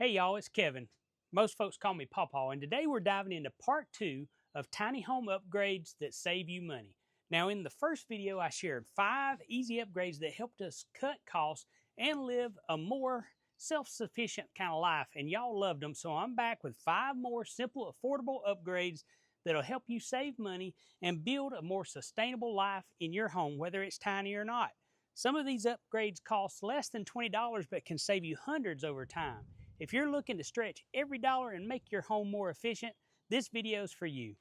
Hey y'all, it's Kevin. Most folks call me Pawpaw, and today we're diving into part 2 of tiny home upgrades that save you money. Now, in the first video, I shared 5 easy upgrades that helped us cut costs and live a more self-sufficient kind of life, and y'all loved them, so I'm back with 5 more simple, affordable upgrades that'll help you save money and build a more sustainable life in your home, whether it's tiny or not. Some of these upgrades cost less than $20 but can save you hundreds over time. If you're looking to stretch every dollar and make your home more efficient, this video is for you.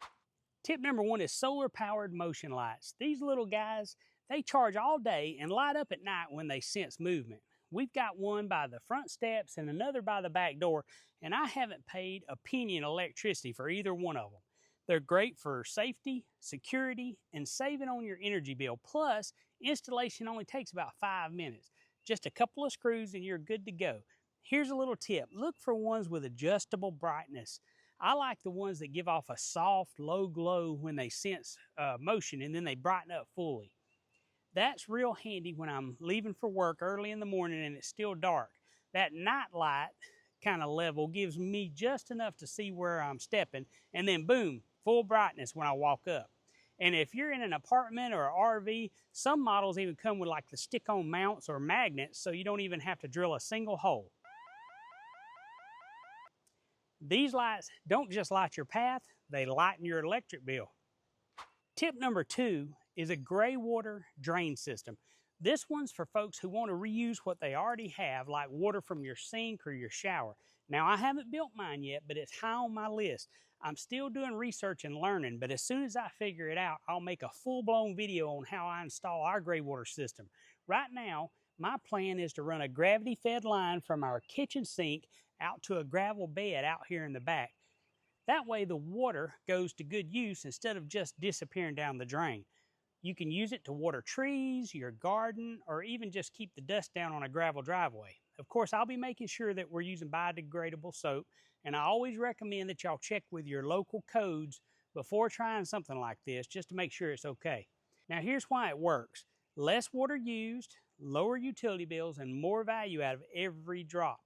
Tip number 1 is solar-powered motion lights. These little guys, they charge all day and light up at night when they sense movement. We've got one by the front steps and another by the back door, and I haven't paid a penny in electricity for either one of them. They're great for safety, security, and saving on your energy bill. Plus, installation only takes about 5 minutes. Just a couple of screws and you're good to go. Here's a little tip. Look for ones with adjustable brightness. I like the ones that give off a soft, low glow when they sense motion, and then they brighten up fully. That's real handy when I'm leaving for work early in the morning and it's still dark. That night light kind of level gives me just enough to see where I'm stepping, and then boom, full brightness when I walk up. And if you're in an apartment or an RV, some models even come with like the stick-on mounts or magnets, so you don't even have to drill a single hole. These lights don't just light your path, they lighten your electric bill. Tip number 2 is a Greywater drain system. This one's for folks who want to reuse what they already have, like water from your sink or your shower. Now, I haven't built mine yet, but it's high on my list. I'm still doing research and learning, but as soon as I figure it out, I'll make a full-blown video on how I install our Greywater system. Right now, my plan is to run a gravity-fed line from our kitchen sink out to a gravel bed out here in the back. That way the water goes to good use instead of just disappearing down the drain. You can use it to water trees, your garden, or even just keep the dust down on a gravel driveway. Of course, I'll be making sure that we're using biodegradable soap, and I always recommend that y'all check with your local codes before trying something like this, just to make sure it's okay. Now here's why it works. Less water used, lower utility bills, and more value out of every drop.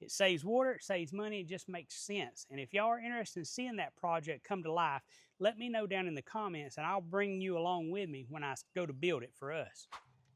It saves water, it saves money, it just makes sense. And if y'all are interested in seeing that project come to life, let me know down in the comments and I'll bring you along with me when I go to build it for us.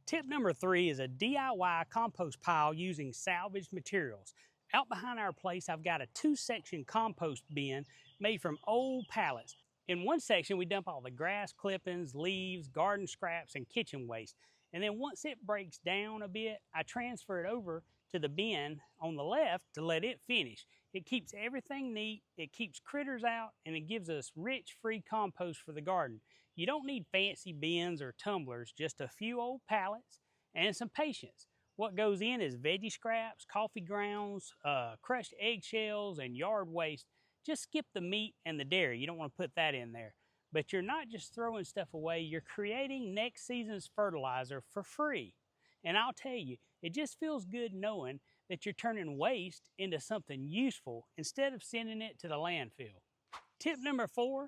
Tip number 3 is a DIY compost pile using salvaged materials. Out behind our place, I've got a 2-section compost bin made from old pallets. In one section, we dump all the grass clippings, leaves, garden scraps, and kitchen waste. And then once it breaks down a bit, I transfer it over to the bin on the left to let it finish. It keeps everything neat, it keeps critters out, and it gives us rich, free compost for the garden. You don't need fancy bins or tumblers, just a few old pallets and some patience. What goes in is veggie scraps, coffee grounds, crushed eggshells, and yard waste. Just skip the meat and the dairy. You don't want to put that in there. But you're not just throwing stuff away, you're creating next season's fertilizer for free. And I'll tell you, it just feels good knowing that you're turning waste into something useful instead of sending it to the landfill. Tip number 4,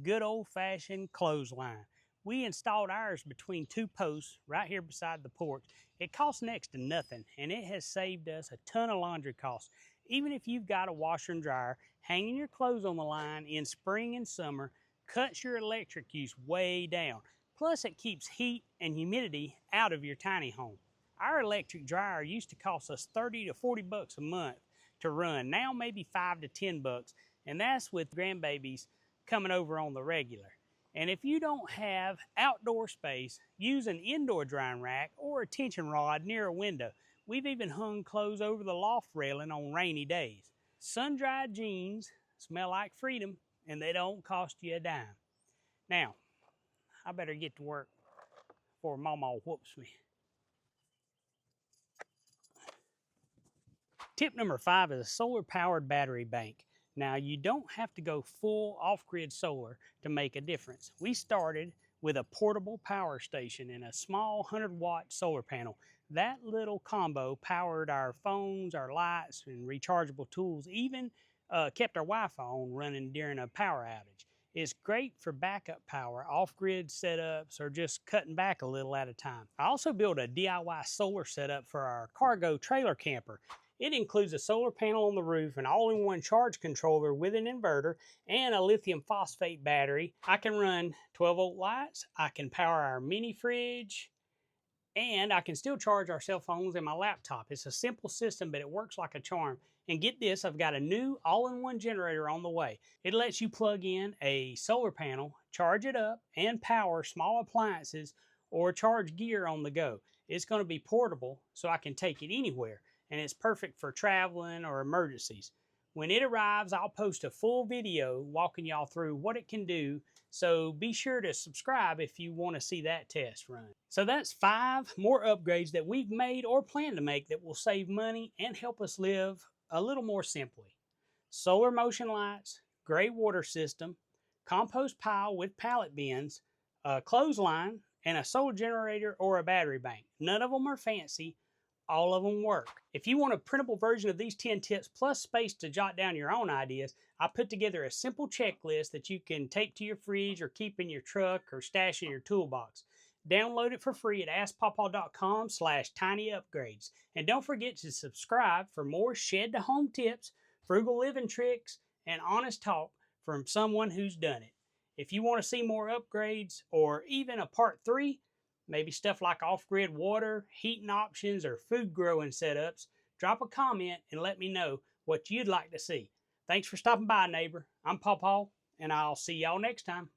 good old-fashioned clothesline. We installed ours between 2 posts right here beside the porch. It costs next to nothing, and it has saved us a ton of laundry costs. Even if you've got a washer and dryer, hanging your clothes on the line in spring and summer cuts your electric use way down. Plus, it keeps heat and humidity out of your tiny home. Our electric dryer used to cost us $30 to $40 a month to run. Now maybe $5 to $10, and that's with grandbabies coming over on the regular. And if you don't have outdoor space, use an indoor drying rack or a tension rod near a window. We've even hung clothes over the loft railing on rainy days. Sun-dried jeans smell like freedom, and they don't cost you a dime. Now, I better get to work before Mama whoops me. Tip number 5 is a solar-powered battery bank. Now, you don't have to go full off-grid solar to make a difference. We started with a portable power station and a small 100-watt solar panel. That little combo powered our phones, our lights, and rechargeable tools, even kept our Wi-Fi on running during a power outage. It's great for backup power, off-grid setups, or just cutting back a little at a time. I also built a DIY solar setup for our cargo trailer camper. It includes a solar panel on the roof, an all-in-one charge controller with an inverter, and a lithium phosphate battery. I can run 12-volt lights, I can power our mini fridge, and I can still charge our cell phones and my laptop. It's a simple system, but it works like a charm. And get this, I've got a new all-in-one generator on the way. It lets you plug in a solar panel, charge it up, and power small appliances or charge gear on the go. It's going to be portable, so I can take it anywhere, and it's perfect for traveling or emergencies. When it arrives, I'll post a full video walking y'all through what it can do, so be sure to subscribe if you want to see that test run. So that's 5 more upgrades that we've made or plan to make that will save money and help us live a little more simply. Solar motion lights, Greywater system, compost pile with pallet bins, a clothesline, and a solar generator or a battery bank. None of them are fancy. All of them work. If you want a printable version of these 10 tips plus space to jot down your own ideas, I put together a simple checklist that you can tape to your fridge or keep in your truck or stash in your toolbox. Download it for free at AskPawPaw.com/tinyupgrades. And don't forget to subscribe for more shed-to-home tips, frugal living tricks, and honest talk from someone who's done it. If you want to see more upgrades or even a part 3, maybe stuff like off-grid water, heating options, or food growing setups, drop a comment and let me know what you'd like to see. Thanks for stopping by, neighbor. I'm Paw Paw, and I'll see y'all next time.